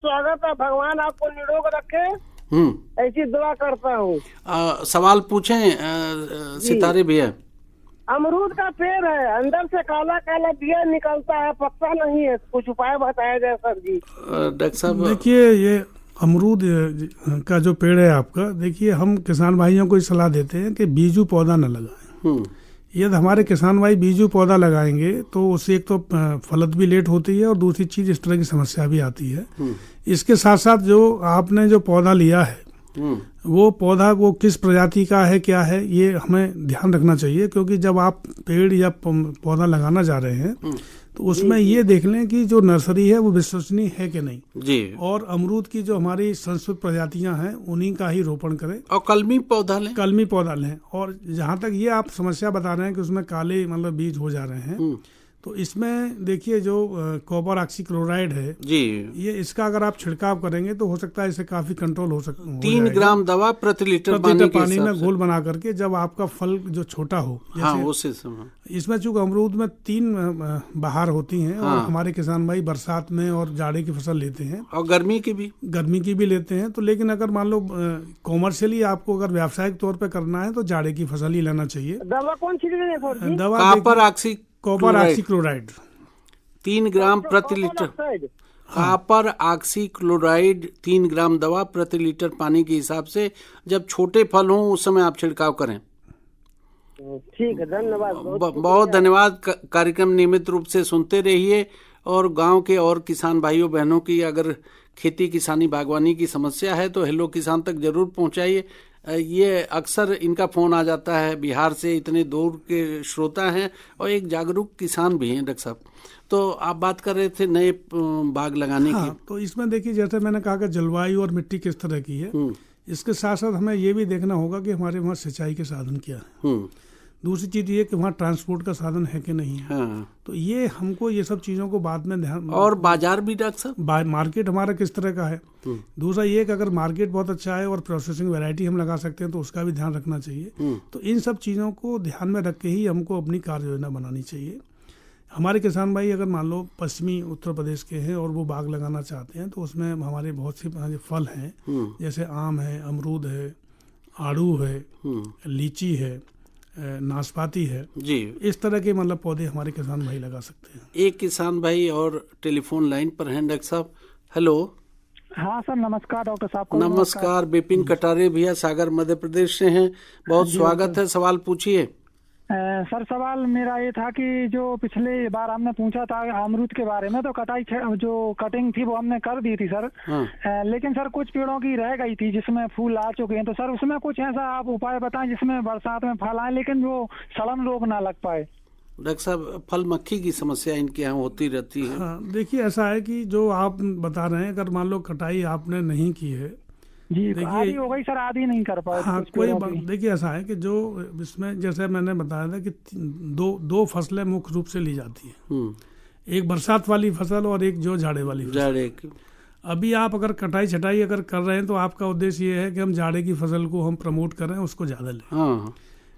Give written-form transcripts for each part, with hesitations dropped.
स्वागत है। भगवान आपको निरोग रखे, ऐसी दुआ करता हूँ। सवाल पूछें सितारे भैया। अमरूद का पेड़ है, अंदर से काला काला बिया निकलता है, पकता नहीं है, कुछ उपाय बताया जाए सर जी। डॉक्टर साहब देखिए, ये अमरूद का जो पेड़ है आपका, देखिए हम किसान भाइयों को सलाह देते हैं कि बीजू पौधा न लगाएं। यदि हमारे किसान भाई बीजू पौधा लगाएंगे तो उससे एक तो फलत भी लेट होती है और दूसरी चीज इस तरह की समस्या भी आती है। इसके साथ साथ जो आपने जो पौधा लिया है वो पौधा वो किस प्रजाति का है, क्या है, ये हमें ध्यान रखना चाहिए। क्योंकि जब आप पेड़ या पौधा लगाना जा रहे हैं तो उसमें ये देख लें कि जो नर्सरी है वो विश्वसनीय है कि नहीं जी, और अमरूद की जो हमारी संस्कृत प्रजातियां हैं उन्हीं का ही रोपण करें और कलमी पौधा लें। और जहाँ तक ये आप समस्या बता रहे हैं कि उसमें काले मतलब बीज हो जा रहे हैं, तो इसमें देखिए जो कॉपर ऑक्सीक्लोराइड है जी, ये इसका अगर आप छिड़काव करेंगे तो हो सकता है इससे काफी कंट्रोल हो सकता 3 ग्राम दवा प्रति लीटर पानी में घोल बना करके जब आपका फल जो छोटा हो, जैसे इसमें चूंकि अमरूद में 3 बहार होती हैं और हमारे किसान भाई बरसात में और जाड़े की फसल लेते हैं और गर्मी की भी लेते हैं। तो लेकिन अगर मान लो कॉमर्शियली आपको अगर व्यावसायिक तौर पे करना है तो जाड़े की फसल ही लेना चाहिए। दवा कौन सी? दवा कॉपर ऑक्सीक्लोराइड 3 ग्राम प्रति लीटर। कॉपर ऑक्सीक्लोराइड 3 ग्राम दवा प्रति लीटर पानी के हिसाब से जब छोटे फल हों उस समय आप छिड़काव करें। ठीक है, धन्यवाद। बहुत धन्यवाद। कार्यक्रम नियमित रूप से सुनते रहिए और गांव के और किसान भाइयों बहनों की अगर खेती किसानी बागवानी की समस्या है तो हेलो किसान तक जरूर पहुंचाइए। ये अक्सर इनका फोन आ जाता है, बिहार से इतने दूर के श्रोता हैं और एक जागरूक किसान भी हैं। डॉक्टर साहब, तो आप बात कर रहे थे नए बाग लगाने की। तो इसमें देखिए जैसे मैंने कहा कि जलवायु और मिट्टी किस तरह की है, इसके साथ साथ हमें ये भी देखना होगा कि हमारे वहाँ सिंचाई के साधन क्या है। दूसरी चीज ये कि वहाँ ट्रांसपोर्ट का साधन है कि नहीं है। तो ये हमको ये सब चीजों को बाद में ध्यान, और बाजार भी डॉक्टर साहब, मार्केट हमारा किस तरह का है। दूसरा ये कि अगर मार्केट बहुत अच्छा है और प्रोसेसिंग वैरायटी हम लगा सकते हैं तो उसका भी ध्यान रखना चाहिए। तो इन सब चीजों को ध्यान में रख के ही हमको अपनी कार्य योजना बनानी चाहिए। हमारे किसान भाई अगर मान लो पश्चिमी उत्तर प्रदेश के हैं और वो बाग लगाना चाहते हैं तो उसमें हमारे बहुत से फल हैं, जैसे आम है, अमरूद है, आड़ू है, लीची है, नाशपाती है जी। इस तरह के मतलब पौधे हमारे किसान भाई लगा सकते हैं। एक किसान भाई और टेलीफोन लाइन पर हैं। डॉक्टर साहब, हेलो। हाँ सर, नमस्कार डॉक्टर साहब। नमस्कार। विपिन कटारे भैया सागर मध्य प्रदेश से हैं, बहुत स्वागत है। सवाल पूछिए। सर सवाल मेरा ये था कि जो पिछले बार हमने पूछा था अमरूद के बारे में, तो जो कटिंग थी वो हमने कर दी थी सर। लेकिन सर कुछ पेड़ों की रह गई थी जिसमें फूल आ चुके हैं, तो सर उसमें कुछ ऐसा आप उपाय बताएं जिसमें बरसात में फल आए लेकिन वो सड़न रोग ना लग पाए। डॉक्टर साहब, फल मक्खी की समस्या इनके यहाँ होती रहती है। देखिए ऐसा है कि जो आप बता रहे हैं, अगर मान लो कटाई आपने नहीं की है जी, आधी हो गई सर, आधी नहीं कर पाए। कोई देखिए ऐसा है कि जो इसमें जैसे मैंने बताया था कि दो फसलें मुख्य रूप से ली जाती है, एक बरसात वाली फसल और एक जो जाड़े वाली फसल। अभी आप अगर कटाई छटाई अगर कर रहे हैं तो आपका उद्देश्य ये है कि हम जाड़े की फसल को हम प्रमोट करें, उसको ज्यादा लें।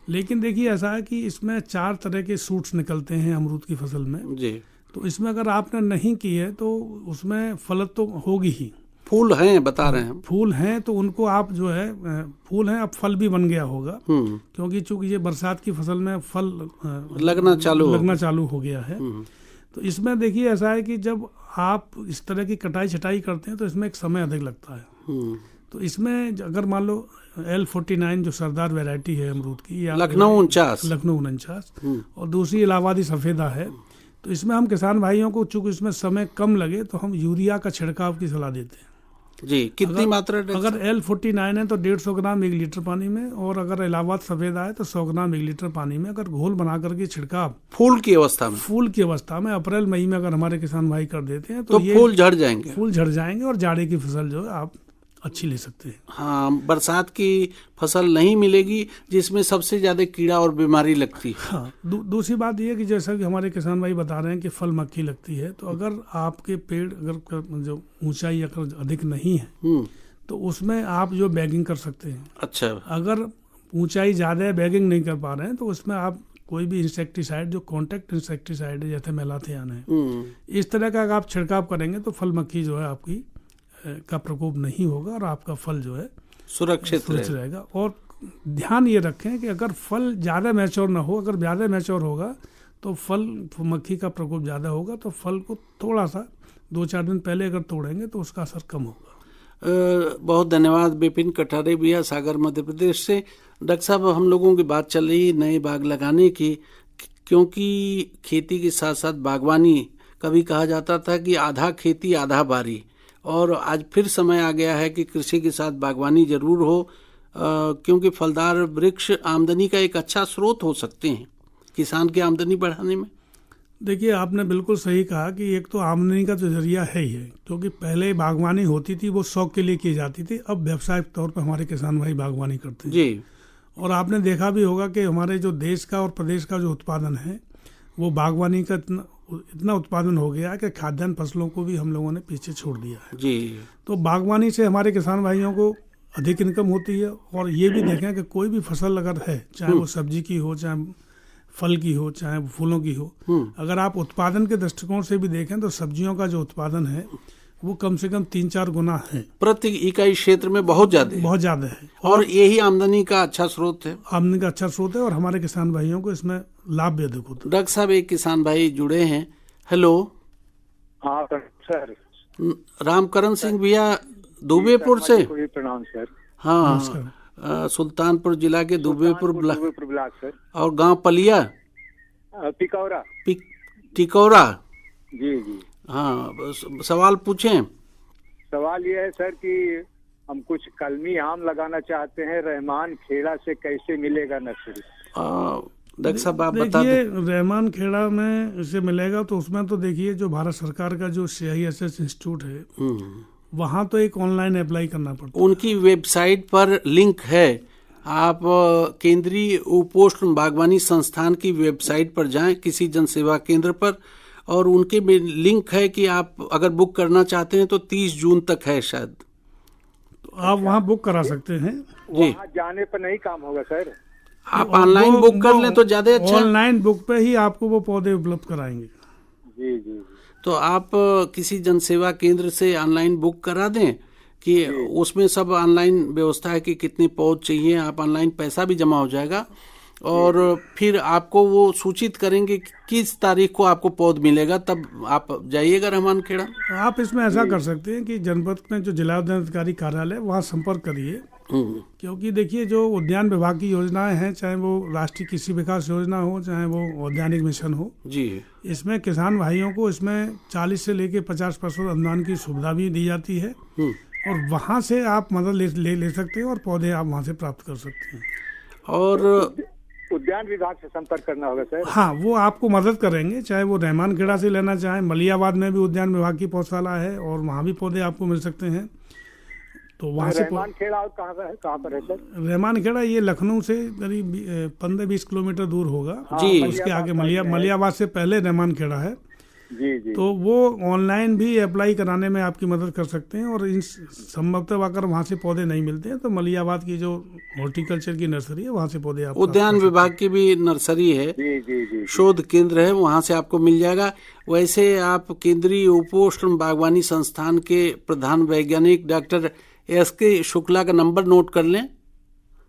लेकिन देखिए ऐसा है कि इसमें 4 तरह के सूट्स निकलते हैं अमरूद की फसल में जी। तो इसमें अगर आपने नहीं की है तो उसमें फलत तो होगी ही। फूल हैं, बता रहे हैं फूल हैं, तो उनको आप जो है फूल हैं, अब फल भी बन गया होगा क्योंकि चूंकि ये बरसात की फसल में फल लगना चालू हो गया है। तो इसमें देखिए ऐसा है कि जब आप इस तरह की कटाई छटाई करते हैं तो इसमें एक समय अधिक लगता है। तो इसमें अगर मान लो L49 जो सरदार वैरायटी है अमरूद की, या लखनऊ 49 और दूसरी इलाहाबादी सफेदा है, तो इसमें हम किसान भाइयों को चूंकि इसमें समय कम लगे तो हम यूरिया का छिड़काव की सलाह देते हैं जी। कितनी मात्रा? अगर L49 है तो 150 ग्राम 1 लीटर पानी में, और अगर इलाहाबाद सफेदा है तो 100 ग्राम 1 लीटर पानी में अगर घोल बना करके छिड़काव फूल की अवस्था में अप्रैल मई में अगर हमारे किसान भाई कर देते हैं तो फूल झड़ जाएंगे और जाड़े की फसल जो है आप अच्छी ले सकते हैं। हाँ, बरसात की फसल नहीं मिलेगी जिसमें सबसे ज्यादा कीड़ा और बीमारी लगती है। हाँ, दूसरी बात यह कि जैसा कि हमारे किसान भाई बता रहे हैं कि फल मक्खी लगती है, तो अगर आपके पेड़ अगर जो ऊंचाई अगर अधिक नहीं है तो उसमें आप जो बैगिंग कर सकते हैं। अच्छा, अगर ऊंचाई ज्यादा है, बैगिंग नहीं कर पा रहे हैं, तो उसमें आप कोई भी इंसेक्टिसाइड जो कॉन्टैक्ट इंसेक्टिसाइड है जैसे मेलाथियान है, इस तरह का अगर आप छिड़काव करेंगे तो फल मक्खी जो है आपकी का प्रकोप नहीं होगा और आपका फल जो है सुरक्षित रहेगा। और ध्यान ये रखें कि अगर फल ज़्यादा मैच्योर ना हो, अगर ज़्यादा मैच्योर होगा तो फल मक्खी का प्रकोप ज़्यादा होगा, तो फल को थोड़ा सा 2-4 दिन पहले अगर तोड़ेंगे तो उसका असर कम होगा। बहुत धन्यवाद विपिन कठारे भैया, सागर मध्य प्रदेश से। डॉक्टर साहब, हम लोगों की बात चल रही है नए बाग लगाने की, क्योंकि खेती के साथ साथ बागवानी, कभी कहा जाता था कि आधा खेती आधा बारी, और आज फिर समय आ गया है कि कृषि के साथ बागवानी जरूर हो, क्योंकि फलदार वृक्ष आमदनी का एक अच्छा स्रोत हो सकते हैं किसान की आमदनी बढ़ाने में। देखिए, आपने बिल्कुल सही कहा कि एक तो आमदनी का तो जरिया है ही है, क्योंकि पहले बागवानी होती थी वो शौक के लिए की जाती थी, अब व्यवसायिक तौर पर हमारे किसान भाई बागवानी करते हैं जी। और आपने देखा भी होगा कि हमारे जो देश का और प्रदेश का जो उत्पादन है वो बागवानी का इतना उत्पादन हो गया कि खाद्यान्न फसलों को भी हम लोगों ने पीछे छोड़ दिया है जी। तो बागवानी से हमारे किसान भाइयों को अधिक इनकम होती है। और ये भी देखें कि कोई भी फसल अगर है, चाहे वो सब्जी की हो, चाहे फल की हो, चाहे फूलों की हो, अगर आप उत्पादन के दृष्टिकोण से भी देखें तो सब्जियों का जो उत्पादन है वो कम से कम 3-4 गुना है प्रति इकाई क्षेत्र में, बहुत ज्यादा है। और यही आमदनी का अच्छा स्रोत है, आमदनी का अच्छा स्रोत है और हमारे किसान भाइयों को इसमें लाभ भी अधिक होता है। डॉक्टर साहब, एक किसान भाई जुड़े हैं। हेलो। हाँ सर। रामकरण सिंह भैया दुबेपुर से। प्रणाम सर। हाँ, सुल्तानपुर जिला के दुबेपुर ब्लॉक सर। और गांव पलिया टिकौरा। जी जी। हाँ, सवाल पूछें। सवाल ये है सर कि हम कुछ कलमी आम लगाना चाहते हैं, रहमान खेड़ा से कैसे मिलेगा नर्सरी? डॉक्टर साहब, आप बता दें। रहमान खेड़ा में इसे मिलेगा तो उसमें तो देखिए जो भारत सरकार का जो CISS इंस्टीट्यूट है वहाँ तो एक ऑनलाइन अप्लाई करना पड़ता है। उनकी वेबसाइट पर लिंक है, आप केंद्रीय उपोष्ण बागवानी संस्थान की वेबसाइट पर जाएं, किसी जन सेवा केंद्र पर, और उनके में लिंक है कि आप अगर बुक करना चाहते हैं तो 30 जून तक है शायद, तो आप वहाँ बुक करा सकते हैं। वहाँ जाने पर नहीं काम होगा सर? आप ऑनलाइन बुक कर लें तो ज्यादा अच्छा। ऑनलाइन बुक पे ही आपको वो पौधे उपलब्ध कराएंगे। जी जी। तो आप किसी जन सेवा केंद्र से ऑनलाइन बुक करा दें कि उसमें सब ऑनलाइन व्यवस्था है कि कितने पौध चाहिए, आप ऑनलाइन पैसा भी जमा हो जाएगा और फिर आपको वो सूचित करेंगे कि किस तारीख को आपको पौध मिलेगा, तब आप जाइएगा रहमान खेड़ा। आप इसमें ऐसा कर सकते हैं कि जनपद में जो जिला उद्यान अधिकारी कार्यालय वहाँ संपर्क करिए, क्योंकि देखिए जो उद्यान विभाग की योजनाएं हैं, चाहे वो राष्ट्रीय कृषि विकास योजना हो, चाहे वो औद्यानिक मिशन हो जी, इसमें किसान भाइयों को इसमें 40 से लेके 50% अनुदान की सुविधा भी दी जाती है और वहाँ से आप मदद ले सकते हैं और पौधे आप वहाँ से प्राप्त कर सकते हैं। और उद्यान विभाग से संपर्क करना होगा सर? हाँ, वो आपको मदद करेंगे, चाहे वो रहमान खेड़ा से लेना चाहें। मलियाबाद में भी उद्यान विभाग की पौधशाला है और वहाँ भी पौधे आपको मिल सकते हैं। तो वहाँ से रहमान खेड़ा कहाँ पर है सर? रहमान खेड़ा ये लखनऊ से करीब 15-20 किलोमीटर दूर होगा जी। उसके आगे मलियाबाद से पहले रहमान खेड़ा है जी जी। तो वो ऑनलाइन भी अप्लाई कराने में आपकी मदद कर सकते हैं। और इन संभवतः अगर वहाँ से पौधे नहीं मिलते हैं तो मलियाबाद की जो हॉर्टिकल्चर की नर्सरी है वहाँ से पौधे आप उद्यान विभाग की भी नर्सरी है, जी जी जी, शोध केंद्र है, वहाँ से आपको मिल जाएगा। वैसे आप केंद्रीय उपोष्ण बागवानी संस्थान के प्रधान वैज्ञानिक डॉक्टर SK शुक्ला का नंबर नोट कर लें।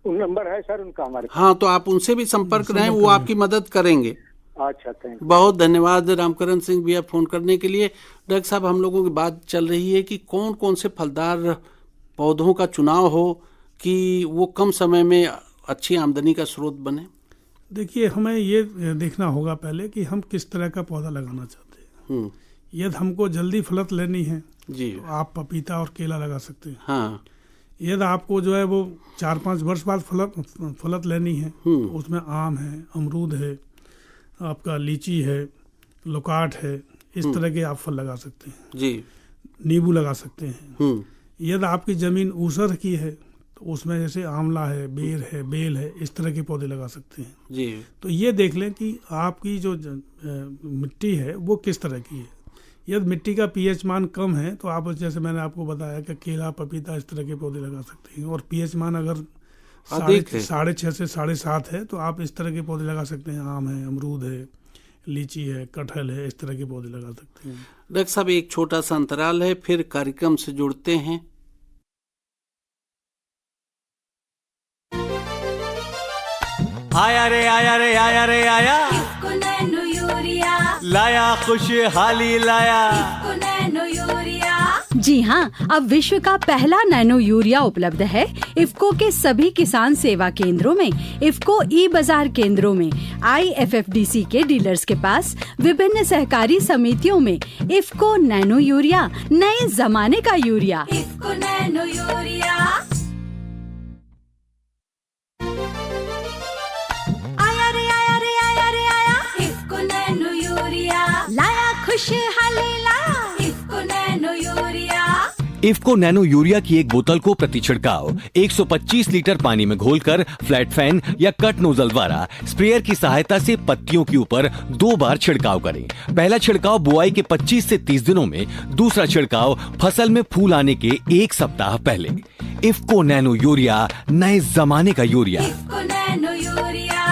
नंबर है सर उनका हमारे? हाँ, तो आप उनसे भी संपर्क रहें, वो आपकी मदद करेंगे। अच्छा, थैंक यू। बहुत धन्यवाद रामकरण सिंह भैया फोन करने के लिए। डॉक्टर साहब, हम लोगों की बात चल रही है कि कौन कौन से फलदार पौधों का चुनाव हो कि वो कम समय में अच्छी आमदनी का स्रोत बने। देखिए, हमें ये देखना होगा पहले कि हम किस तरह का पौधा लगाना चाहते हैं। यदि हमको जल्दी फलत लेनी है जी, तो आप पपीता और केला लगा सकते हैं। हाँ। यदि आपको जो है वो 4-5 वर्ष बाद फलत लेनी है तो उसमें आम है, अमरूद है, आपका लीची है, लोकाट है, इस तरह के आप फल लगा सकते हैं जी। नींबू लगा सकते हैं। यदि आपकी जमीन ऊसर की है तो उसमें जैसे आंवला है, बेर है, बेल है, इस तरह के पौधे लगा सकते हैं जी। तो ये देख लें कि आपकी जो मिट्टी है वो किस तरह की है। यदि मिट्टी का pH मान कम है तो आप, जैसे मैंने आपको बताया कि केला, पपीता, इस तरह के पौधे लगा सकते हैं। और pH मान अगर 6.5 से 7.5 है तो आप इस तरह के पौधे लगा सकते हैं। आम है, अमरूद है, लीची है, कटहल है, इस तरह के पौधे लगा सकते हैं। डॉक्टर साहब एक छोटा सा अंतराल है, फिर कार्यक्रम से जुड़ते हैं। आया रे आया रे आया रे आया, इफ्को नैनो यूरिया लाया खुशहाली लाया। IFFCO nano urea. जी हाँ, अब विश्व का पहला नैनो यूरिया उपलब्ध है इफ्को के सभी किसान सेवा केंद्रों में, इफ्को ई बाजार केंद्रों में, IFFDC के डीलर्स के पास, विभिन्न सहकारी समितियों में। इफ्को नैनो यूरिया, नए जमाने का यूरिया। IFFCO nano urea. आया रे आया रे आया रे आया, इफ्को नैनो यूरिया। लाया खुशहाली लाया। IFFCO nano urea. IFFCO nano urea की एक बोतल को प्रति छिड़काव 125 लीटर पानी में घोलकर फ्लैट फैन या कट नोजल द्वारा स्प्रेयर की सहायता से पत्तियों के ऊपर 2 बार छिड़काव करें। पहला छिड़काव बुआई के 25 से 30 दिनों में, दूसरा छिड़काव फसल में फूल आने के 1 सप्ताह पहले। इफ्को नैनो यूरिया, नए जमाने का यूरिया। IFFCO nano urea.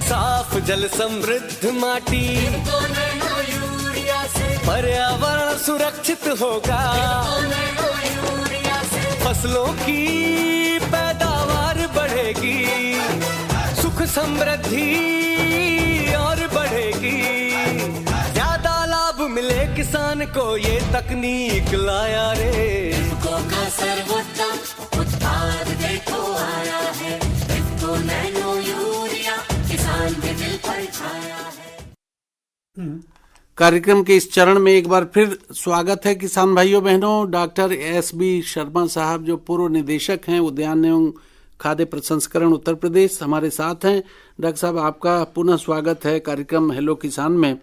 साफ जल समृद्ध माटी, पर्यावरण सुरक्षित होगा, फसलों की पैदावार बढ़ेगी, सुख समृद्धि और बढ़ेगी, ज्यादा लाभ मिले किसान को ये तकनीक लाया रे। इफ्को का सर्वोत्तम उत्पाद देखो आया है, इफ्को नैनो यूरिया किसान के दिल पर छाया है। कार्यक्रम के इस चरण में एक बार फिर स्वागत है किसान भाइयों बहनों। डॉक्टर SB शर्मा साहब जो पूर्व निदेशक हैं उद्यान एवं खाद्य प्रसंस्करण उत्तर प्रदेश, हमारे साथ हैं। डॉक्टर साहब आपका पुनः स्वागत है कार्यक्रम हेलो किसान में।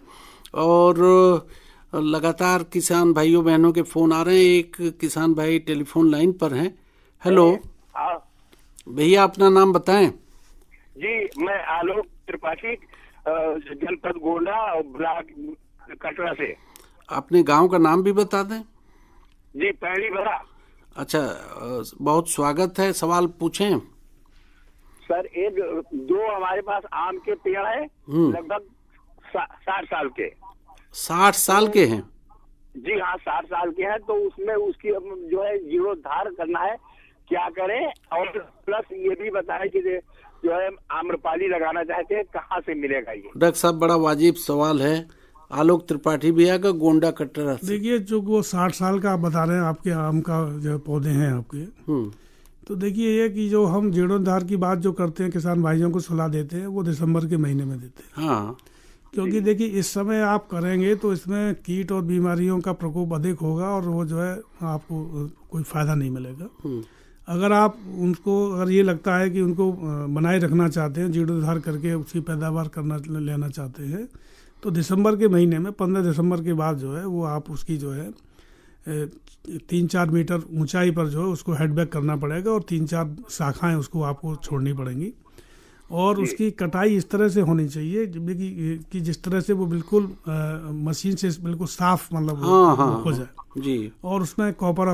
और लगातार किसान भाइयों बहनों के फोन आ रहे हैं। एक किसान भाई टेलीफोन लाइन पर हैं। हेलो भैया, अपना नाम बताएं। जी, मैं आलोक त्रिपाठी, जनपद गोंडा और ब्लॉक कटरा से। अपने गांव का नाम भी बता दें। जी, पहली बड़ा। अच्छा, बहुत स्वागत है। सवाल पूछें सर। दो हमारे पास आम के पेड़ है, लगभग 60 साल के। 60 साल के हैं? जी हाँ, 60 साल के हैं। तो उसमें उसकी जो है जीर्णोद्धार करना है, क्या करें? और प्लस ये भी बताएं कि जो है आम्रपाली लगाना चाहते हैं, कहाँ से मिलेगा ये? डॉक्टर साहब बड़ा वाजिब सवाल है। आलोक त्रिपाठी भैया का गोंडा कटरा। देखिए, जो वो 60 साल का आप बता रहे हैं, आपके आम का जो पौधे हैं आपके, तो देखिए ये कि जो हम जीर्णोद्धार की बात जो करते हैं, किसान भाइयों को सलाह देते हैं, वो दिसंबर के महीने में देते हैं। हाँ, क्योंकि देखिए इस समय आप करेंगे तो इसमें कीट और बीमारियों का प्रकोप अधिक होगा और वो जो है आपको कोई फायदा नहीं मिलेगा। अगर आप उनको, अगर ये लगता है कि उनको बनाए रखना चाहते हैं, जीर्णोद्धार करके उसकी पैदावार करना लेना चाहते हैं, तो दिसंबर के महीने में 15 दिसंबर के बाद जो है वो आप उसकी जो है 3-4 मीटर ऊंचाई पर जो है उसको हेडबैक करना पड़ेगा और 3-4 शाखाएं उसको आपको छोड़नी पड़ेंगी। और उसकी कटाई इस तरह से होनी चाहिए कि जिस तरह से वो बिल्कुल मशीन से बिल्कुल साफ मतलब हो जाए जी। और उसमें कॉपर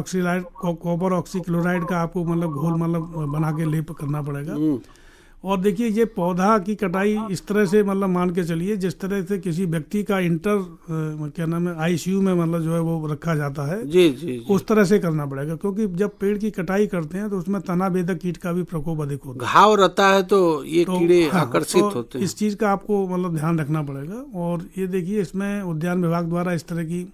ऑक्सीक्लोराइड का आपको मतलब घोल मतलब बना के लेप करना पड़ेगा। और देखिए ये पौधा की कटाई इस तरह से मतलब मान के चलिए जिस तरह से किसी व्यक्ति का क्या नाम है ICU में मतलब जो है वो रखा जाता है, जी। उस तरह से करना पड़ेगा। क्योंकि जब पेड़ की कटाई करते हैं तो उसमें तना बेधक कीट का भी प्रकोप अधिक होता है, घाव रहता है, तो ये कीड़े आकर्षित होते हैं। इस चीज का आपको मतलब ध्यान रखना पड़ेगा। और ये देखिए इसमें उद्यान विभाग द्वारा इस तरह की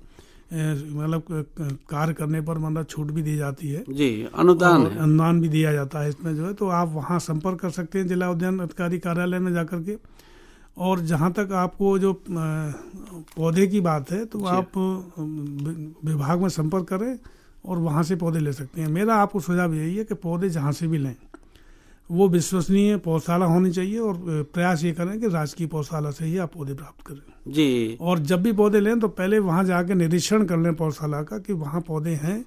मतलब कार्य करने पर मतलब छूट भी दी जाती है जी, अनुदान भी दिया जाता है इसमें जो है। तो आप वहाँ संपर्क कर सकते हैं जिला उद्यान अधिकारी कार्यालय में जाकर के। और जहाँ तक आपको जो पौधे की बात है तो आप विभाग में संपर्क करें और वहाँ से पौधे ले सकते हैं। मेरा आपको सुझाव यही है कि पौधे जहाँ से भी लें वो विश्वसनीय पौधशाला होनी चाहिए और प्रयास ये करें कि राजकीय पौधशाला से ही आप पौधे प्राप्त करें जी। और जब भी पौधे लें तो पहले वहाँ जाके निरीक्षण कर लें पौधशाला का कि वहाँ पौधे हैं,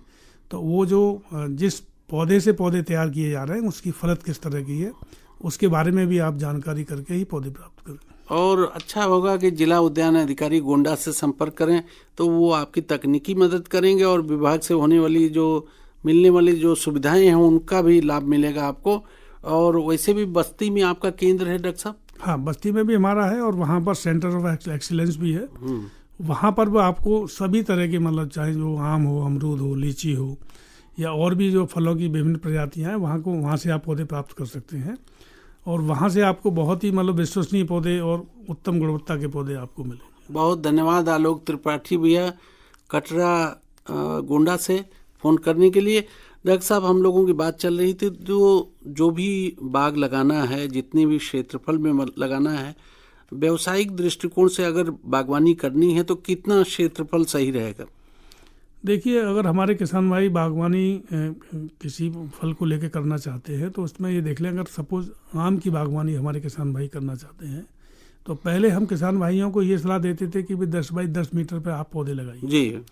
तो वो जो जिस पौधे से पौधे तैयार किए जा रहे हैं उसकी फलत किस तरह की है, उसके बारे में भी आप जानकारी करके ही पौधे प्राप्त करें। और अच्छा होगा कि जिला उद्यान अधिकारी गोंडा से संपर्क करें, तो वो आपकी तकनीकी मदद करेंगे और विभाग से होने वाली जो मिलने वाली जो सुविधाएं हैं उनका भी लाभ मिलेगा आपको। और वैसे भी बस्ती में आपका केंद्र है डॉक्टर साहब? हाँ, बस्ती में भी हमारा है और वहाँ पर सेंटर ऑफ एक्सीलेंस भी है। वहाँ पर भी आपको सभी तरह के मतलब चाहे जो आम हो, अमरूद हो, लीची हो या और भी जो फलों की विभिन्न प्रजातियाँ हैं वहाँ से आप पौधे प्राप्त कर सकते हैं और वहाँ से आपको बहुत ही मतलब विश्वसनीय पौधे और उत्तम गुणवत्ता के पौधे आपको मिलेंगे। बहुत धन्यवाद आलोक त्रिपाठी भैया कटरा गोंडा से फ़ोन करने के लिए। डॉक्टर साहब, हम लोगों की बात चल रही थी जो भी बाग लगाना है, जितने भी क्षेत्रफल में लगाना है, व्यवसायिक दृष्टिकोण से अगर बागवानी करनी है तो कितना क्षेत्रफल सही रहेगा? देखिए, अगर हमारे किसान भाई बागवानी किसी फल को लेकर करना चाहते हैं तो उसमें ये देख लें, अगर सपोज आम की बागवानी हमारे किसान भाई करना चाहते हैं तो पहले हम किसान भाइयों को ये सलाह देते थे कि भाई 10 बाई 10 मीटर पे आप पौधे लगाइए जी।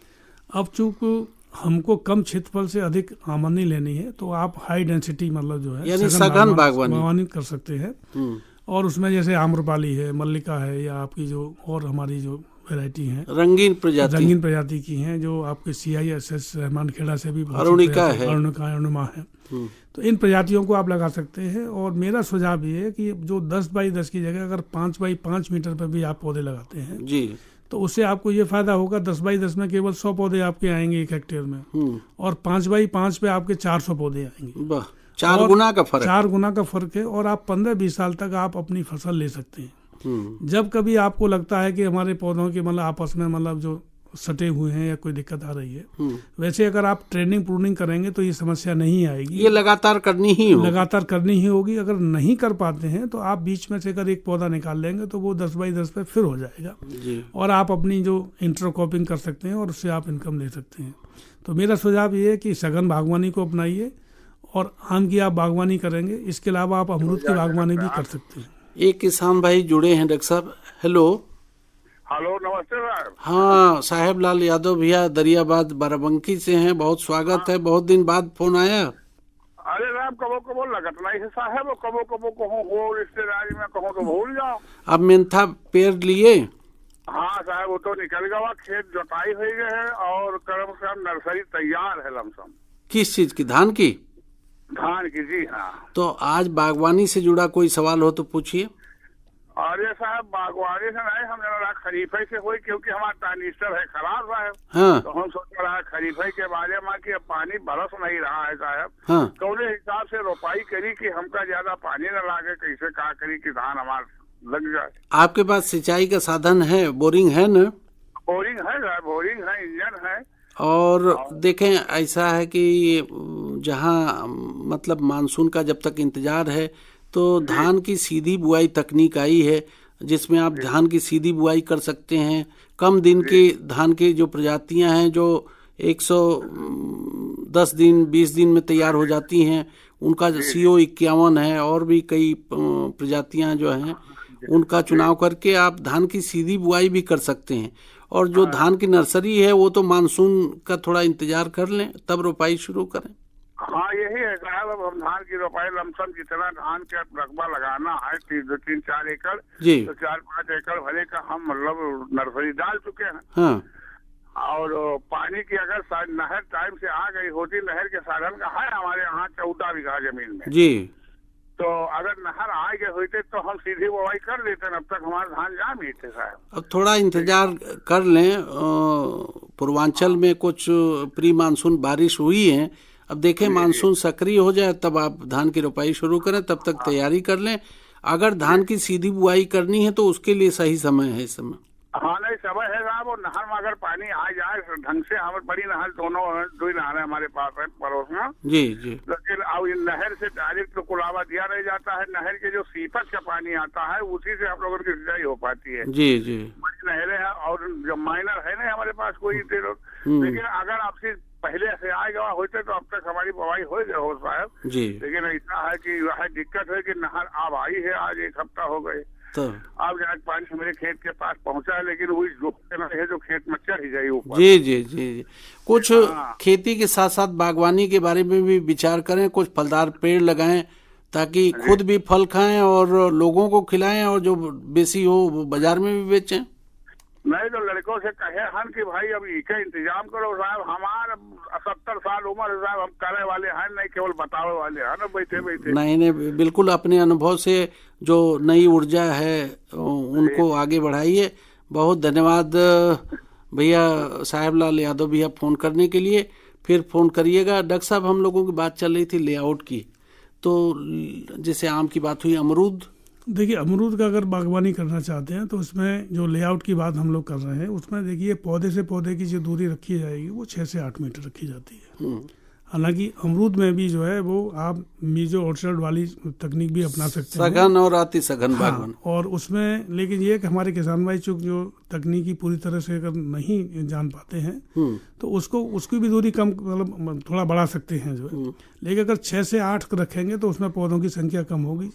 अब चूंकि हमको कम क्षेत्रफल से अधिक आमदनी लेनी है तो आप हाई डेंसिटी मतलब जो है यानी सघन बागवानी कर सकते हैं। और उसमें जैसे आम्रपाली है, मल्लिका है या आपकी जो और हमारी जो वैरायटी हैं रंगीन प्रजाति की हैं जो आपके CISS रहमान खेड़ा से भी अरुणिमा है। तो इन प्रजातियों को आप लगा सकते हैं। और मेरा सुझाव ये है कि जो 10 बाई 10 की जगह अगर 5 बाई 5 मीटर पर भी आप पौधे लगाते हैं जी तो उससे आपको ये फायदा होगा 10 बाई 10 में केवल 100 पौधे आपके आएंगे 1 हेक्टेयर में और 5 बाई 5 पे आपके 400 पौधे आएंगे। 4 गुना का फर्क है और आप 15-20 साल तक आप अपनी फसल ले सकते हैं। जब कभी आपको लगता है कि हमारे पौधों के मतलब आपस में मतलब जो सटे हुए हैं या कोई दिक्कत आ रही है, वैसे अगर आप ट्रेनिंग प्रूनिंग करेंगे तो ये समस्या नहीं आएगी। ये लगातार करनी ही होगी। अगर नहीं कर पाते हैं तो आप बीच में से अगर एक पौधा निकाल लेंगे तो वो 10 बाई 10 पे फिर हो जाएगा और आप अपनी जो इंटरक्रॉपिंग कर सकते हैं और उससे आप इनकम ले सकते हैं। तो मेरा सुझाव ये है कि सघन बागवानी को अपनाइए और आम की आप बागवानी करेंगे, इसके अलावा आप अमरूद की बागवानी भी कर सकते हैं। एक किसान भाई जुड़े हैं डॉक्टर साहब। हेलो, नमस्ते साहब। हाँ, साहेब लाल यादव भैया दरियाबाद बाराबंकी से हैं। बहुत स्वागत है, बहुत दिन बाद फोन आया। अरे राम, कबो लगत नहीं है साहब, कबो हो रिश्तेदारी में कहो तो भूल जाओ। अब मेंथा पेड़ लिए? हाँ साहब, वो तो निकल गया, खेत जोताई हो गए है और कम से कम नर्सरी तैयार है लमसम। किस चीज की? धान की? धान की, जी हाँ। तो आज बागवानी से जुड़ा कोई सवाल हो तो पूछिए। अरे साहब, बागवानी से नहीं, हम जरा खरीफे से हुई क्योंकि हमारा ट्रांजिस्टर है खराब साहब। हाँ। तो हम सोच रहा है खरीफे के बारे में कि पानी बरस नहीं रहा है साहब। हाँ। तो उन्हें हिसाब से रोपाई करी कि हमका ज्यादा पानी न लागे, कैसे का करी कि धान हमारा लग जाए। आपके पास सिंचाई का साधन है? बोरिंग है न? बोरिंग है साहब, बोरिंग है, इंजन है। और देखें, ऐसा है कि जहाँ मतलब मानसून का जब तक इंतजार है तो धान की सीधी बुआई तकनीक आई है जिसमें आप धान की सीधी बुआई कर सकते हैं। कम दिन के धान की जो प्रजातियां हैं जो 110 दिन 20 दिन में तैयार हो जाती हैं, उनका CO 51 है और भी कई प्रजातियां जो हैं उनका चुनाव करके आप धान की सीधी बुआई भी कर सकते हैं। और जो धान की नर्सरी है वो तो मानसून का थोड़ा इंतजार कर लें तब रोपाई शुरू करें। हाँ, यही है साहब। अब हम धान की रोपाई लमसम जितना धान का रकबा लगाना है 3-4 एकड़ जी, तो 4-5 एकड़ भले का हम मतलब नर्सरी डाल चुके हैं। हाँ। और पानी की अगर नहर टाइम से आ गई होती, नहर के साधन का है हमारे यहाँ 14 बीघा जमीन में जी, तो अगर नहर आ गए होते तो हम सीधी बुआई कर देते, अब तक हमारे धान जाम ही थे साहब। अब थोड़ा इंतजार कर लें। पूर्वांचल में कुछ प्री मानसून बारिश हुई है, अब देखें मानसून सक्रिय हो जाए तब आप धान की रोपाई शुरू करें, तब तक तैयारी कर लें। अगर धान की सीधी बुआई करनी है तो उसके लिए सही समय है इस समय। हाँ, नहीं समय है साहब। और नहर में अगर पानी आ जाए ढंग से, हमारे बड़ी नहर दोनों 2 नहरें हमारे पास है पड़ोस में जी जी, लेकिन अब इन नहर से डायरेक्ट तो कुलावा दिया रह जाता है। नहर के जो सीपच का पानी आता है उसी से हम लोगों की सिंचाई हो पाती है। जी जी, बड़ी नहरें हैं और जो माइनर है ना हमारे पास कोई, लेकिन अगर आपसे पहले से आएगा होते तो अब तक हमारी बुआई हो गए हो साहब जी। लेकिन ऐसा है कि वह दिक्कत है कि नहर अब आई है, आज 1 हफ्ता हो गए तो अब आज पानी मेरे खेत के पास पहुंचा है, लेकिन वही है जो खेत में चढ़ ही जाए ऊपर। जी जी जी जी। कुछ खेती के साथ साथ बागवानी के बारे में भी विचार करें, कुछ फलदार पेड़ लगाएं ताकि खुद भी फल खाएं और लोगों को खिलाएं और जो बेसी हो वो बाजार में भी बेचें। नहीं तो लड़कों से कहे हन कि भाई अब इसका इंतजाम करो साहब, हमारा 70 साल उम्र है साहब, हम करे वाले हैं नहीं, केवल बतावे वाले हैं ना, बैठे बैठे। नहीं, बिल्कुल अपने अनुभव से जो नई ऊर्जा है उनको आगे बढ़ाइए। बहुत धन्यवाद भैया साहेबलाल यादव भैया फोन करने के लिए। फिर फोन करिएगा। डॉक्टर साहब, हम लोगों की बात चल रही थी लेआउट की, तो जैसे आम की बात हुई, अमरूद। देखिए, अमरूद का अगर बागवानी करना चाहते हैं तो उसमें जो लेआउट की बात हम लोग कर रहे हैं, उसमें देखिए पौधे से पौधे की जो दूरी रखी जाएगी वो 6 से 8 मीटर रखी जाती है। हालांकि अमरूद में भी जो है वो आप मीजो ऑर्चर्ड वाली तकनीक भी अपना सकते हैं, सघन और अति सघन बागवानी। और उसमें लेकिन ये कि हमारे किसान भाई चूंकि जो तकनीकी पूरी तरह से अगर नहीं जान पाते हैं तो उसकी भी दूरी कम, मतलब थोड़ा बढ़ा सकते हैं जो है। लेकिन अगर 6 से 8 रखेंगे तो उसमें पौधों की संख्या कम होगी,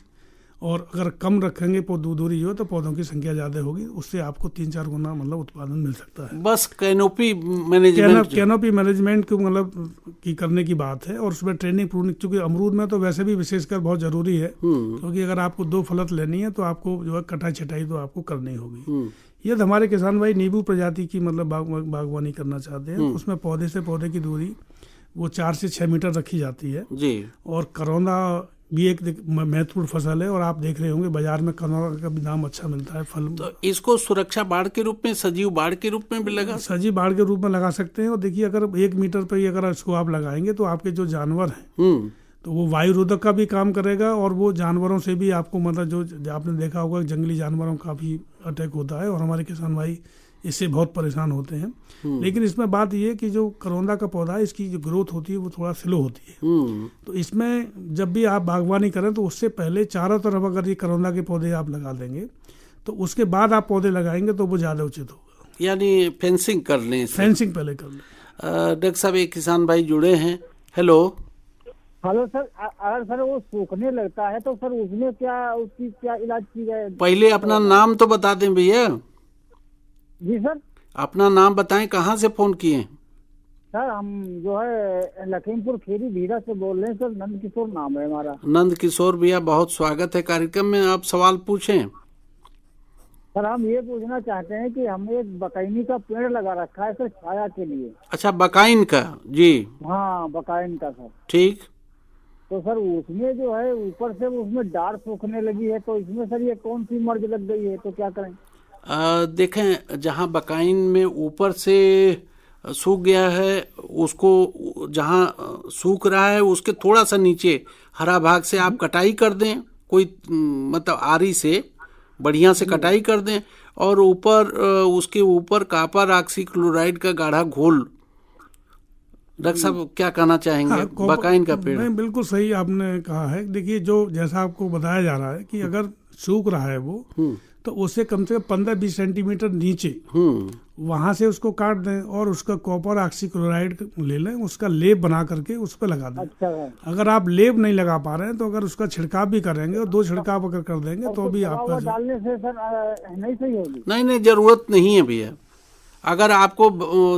और अगर कम रखेंगे दूरी जो है तो पौधों की संख्या ज़्यादा होगी, उससे आपको 3-4 गुना मतलब उत्पादन मिल सकता है। बस कैनोपी मैनेजमेंट को मतलब की करने की बात है, और उसमें ट्रेनिंग प्रूनिंग, चूंकि अमरूद में तो वैसे भी विशेषकर बहुत ज़रूरी है, क्योंकि अगर आपको 2 फलत लेनी है तो आपको जो है कटाई छटाई तो आपको करनी होगी। यदि हमारे किसान भाई नींबू प्रजाति की मतलब बागवानी करना चाहते हैं, उसमें पौधे से पौधे की दूरी वो 4 से 6 मीटर रखी जाती है जी। और करौंदा भी एक महत्वपूर्ण फसल है, और आप देख रहे होंगे बाजार में करौंदा का भी दाम अच्छा मिलता है फल। तो इसको सुरक्षा बाड़ के रूप में, सजीव बाड़ के रूप में भी लगा, सजीव बाड़ के रूप में लगा सकते हैं। और देखिए, अगर 1 मीटर पर अगर इसको आप लगाएंगे तो आपके जो जानवर हैं तो वो वायु रोधक का भी काम करेगा, और वो जानवरों से भी आपको मतलब जो आपने देखा होगा जंगली जानवरों का भी अटैक होता है, और हमारे किसान भाई इससे बहुत परेशान होते हैं। लेकिन इसमें बात यह है कि जो करौंदा का पौधा है, इसकी जो ग्रोथ होती है वो थोड़ा स्लो होती है। तो इसमें जब भी आप बागवानी करें तो उससे पहले चारों तरफ अगर ये करौंदा के पौधे आप लगा देंगे तो उसके बाद आप पौधे लगाएंगे तो वो ज़्यादा उचित होगा। यानी फेंसिंग कर लें, फेंसिंग पहले कर लें। डॉक्टर साहब, एक किसान भाई जुड़े हैं। हेलो सर, अगर सर वो सूखने लगता है तो सर उसमें उसकी क्या इलाज की जाए? पहले अपना नाम तो बता दें भैया। जी सर, अपना नाम बताएं, कहाँ से फोन किए? सर हम जो है लखीमपुर खीरी भीरा से बोल रहे हैं सर, नंद किशोर नाम है हमारा। नंद किशोर भैया, बहुत स्वागत है कार्यक्रम में, आप सवाल पूछें। सर हम ये पूछना चाहते हैं कि हमने एक बकाइनी का पेड़ लगा रखा है सर छाया के लिए। अच्छा, बकाइन का? जी हाँ, बकाइन का सर। ठीक। तो सर उसमें जो है ऊपर से उसमें डार सूखने लगी है, तो इसमें सर ये कौन सी मर्ज लग गई है, तो क्या करें? देखें, जहाँ बकाइन में ऊपर से सूख गया है, उसको जहाँ सूख रहा है उसके थोड़ा सा नीचे हरा भाग से आप कटाई कर दें, कोई मतलब आरी से बढ़िया से कटाई कर दें, और ऊपर उसके ऊपर कॉपर ऑक्सीक्लोराइड का गाढ़ा घोल। डॉक्टर साहब क्या कहना चाहेंगे? हाँ, बकाइन का पेड़। नहीं, बिल्कुल सही आपने कहा है। देखिए, जो जैसा आपको बताया जा रहा है कि अगर सूख रहा है वो तो उससे कम से कम 15-20 सेंटीमीटर नीचे वहां से उसको काट दें, और उसका कॉपर ऑक्सीक्लोराइड ले लें, उसका लेप बना करके उस पर लगा दें। अच्छा। अगर आप लेप नहीं लगा पा रहे हैं तो अगर उसका छिड़काव भी करेंगे, और 2 छिड़काव अगर कर देंगे तो भी आपका डालने से सर नहीं सही होगी? नहीं, जरूरत नहीं है भैया। अगर आपको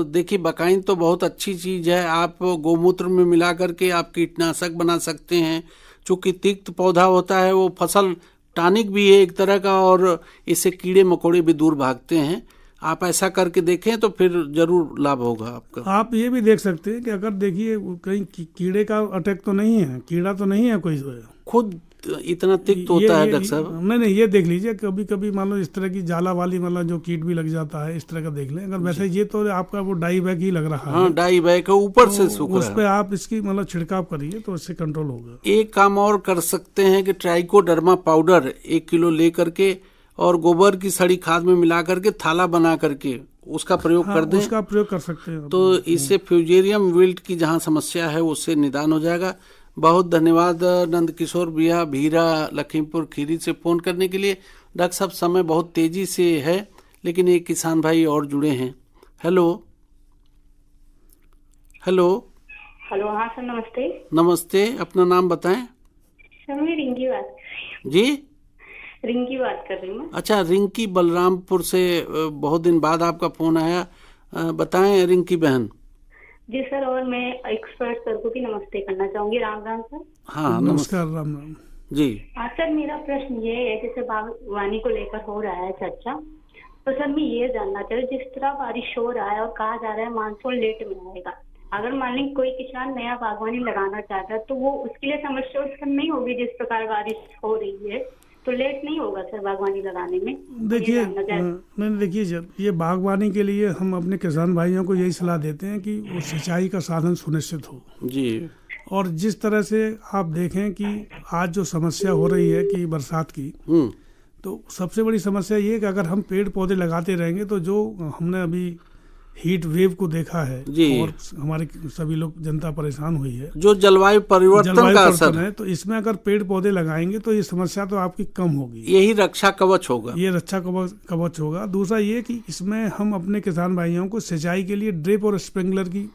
देखिए, बकाइन तो बहुत अच्छी चीज है, आप गोमूत्र में मिला करके आप कीटनाशक बना सकते हैं। चूंकि तिक्त पौधा होता है, वो फसल टॉनिक भी है एक तरह का, और इससे कीड़े मकोड़े भी दूर भागते हैं। आप ऐसा करके देखें तो फिर जरूर लाभ होगा आपका। आप ये भी देख सकते हैं कि अगर देखिए कहीं कीड़े का अटैक तो नहीं है, कीड़ा तो नहीं है कोई, खुद इतना तिक्त होता है डॉक्टर साहब? नहीं, ये देख लीजिए, कभी कभी मान लो इस तरह की जाला वाली मतलब जो कीट भी लग जाता है, इस तरह का देख लें। अगर वैसे ये तो आपका वो डाई बैग ही लग रहा है। हाँ, डाई बैग का ऊपर से सूख रहा है, उस पे आप इसकी मतलब छिड़काव करिए तो इससे कंट्रोल होगा। एक काम और कर सकते हैं कि ट्राइकोडर्मा पाउडर 1 किलो ले करके और गोबर की सड़ी खाद में मिला करके थाला बना करके उसका प्रयोग कर दें। उसका प्रयोग कर सकते हैं। तो इससे फ्यूजेरियम विल्ट की जहाँ समस्या है उससे निदान हो जाएगा। बहुत धन्यवाद नंद किशोर भैया, भीरा लखीमपुर खीरी से फोन करने के लिए। डॉक्टर साहब, समय बहुत तेजी से है, लेकिन एक किसान भाई और जुड़े हैं। Hello hello hello. हाँ सर, नमस्ते। नमस्ते, अपना नाम बताएं। सर मैं रिंकी बात। जी, रिंकी बात कर रही हूँ। अच्छा, रिंकी, बलरामपुर से बहुत दिन बाद आपका फोन आया। बताएं रिंकी बहन। जी सर, और मैं एक्सपर्ट सर को भी नमस्ते करना चाहूंगी। राम राम सर। हाँ, नमस्कार। राम राम जी। हाँ सर, मेरा प्रश्न ये है, जैसे बागवानी को लेकर हो रहा है चर्चा, तो सर मैं ये जानना चाहूँ, जिस तरह बारिश हो रहा है और कहा जा रहा है मानसून लेट में आएगा, अगर मान लीजिए कोई किसान नया बागवानी लगाना चाहता है तो वो उसके लिए समस्या उस समय नहीं होगी, जिस प्रकार बारिश हो रही है तो लेट नहीं होगा सर बागवानी लगाने में? देखिए नहीं, देखिए जब ये बागवानी के लिए हम अपने किसान भाइयों को यही सलाह देते हैं कि वो सिंचाई का साधन सुनिश्चित हो जी। और जिस तरह से आप देखें कि आज जो समस्या हो रही है कि बरसात की, तो सबसे बड़ी समस्या ये है कि अगर हम पेड़ पौधे लगाते रहेंगे तो जो हमने अभी हीट वेव को देखा है और हमारे सभी लोग जनता परेशान हुई है, जो जलवायु परिवर्तन का असर है, तो इसमें अगर पेड़ पौधे लगाएंगे तो ये समस्या तो आपकी कम होगी। यही रक्षा कवच होगा, ये रक्षा कवच होगा। दूसरा ये कि इसमें हम अपने किसान भाइयों को सिंचाई के लिए ड्रिप और स्प्रिंकलर की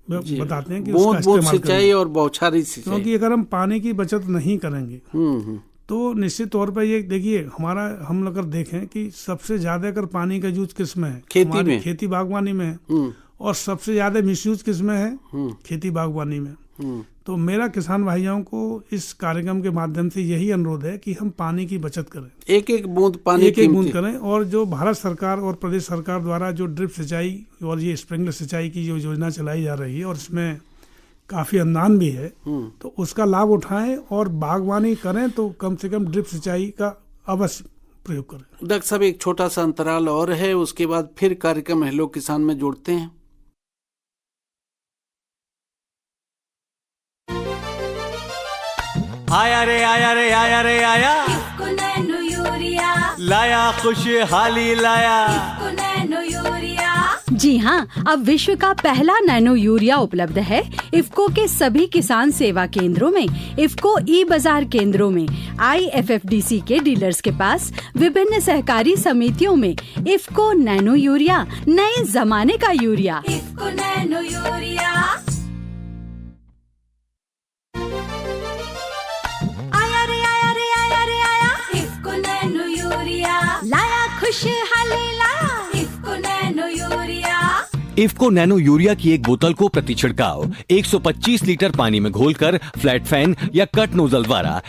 बताते हैं कि उसका इस्तेमाल सिंचाई और बौछारी सिंचाई, क्योंकि अगर हम पानी की बचत नहीं करेंगे तो निश्चित तौर पर ये देखिए हम अगर देखें कि सबसे ज्यादा अगर पानी का यूज किस में है, खेती में, खेती बागवानी में है, और सबसे ज्यादा मिसयूज किस में है, खेती बागवानी में। तो मेरा किसान भाइयों को इस कार्यक्रम के माध्यम से यही अनुरोध है कि हम पानी की बचत करें, एक एक बूंद पानी एक बूंद करें। और जो भारत सरकार और प्रदेश सरकार द्वारा जो ड्रिप सिंचाई और ये स्प्रिंकलर सिंचाई की जो योजना चलाई जा रही है और इसमें काफी अनुदान भी है, तो उसका लाभ उठाएं और बागवानी करें तो कम से कम ड्रिप सिंचाई का अवश्य प्रयोग करें। डॉक्टर साहब एक छोटा सा अंतराल और है, उसके बाद फिर कार्यक्रम हेलो किसान में जोड़ते हैं। आया रे आया रे आया रे आया, इफ्को नैनो यूरिया लाया खुशहाली लाया, इफ्को नैनो यूरिया। जी हाँ, अब विश्व का पहला नैनो यूरिया उपलब्ध है इफ्को के सभी किसान सेवा केंद्रों में, इफ्को ई बाजार केंद्रों में, IFFDC के डीलर्स के पास, विभिन्न सहकारी समितियों में। इफ्को नैनो यूरिया, नए जमाने का यूरिया। इफ्को नैनो यूरिया आया रे आया रे आया रे आया, इफ्को नैनो यूरिया लाया खुशहाली लाया, IFFCO nano urea. IFFCO nano urea की एक बोतल को प्रति छिड़काव 125 लीटर पानी में घोलकर फ्लैट फैन या कट नोजल द्वारा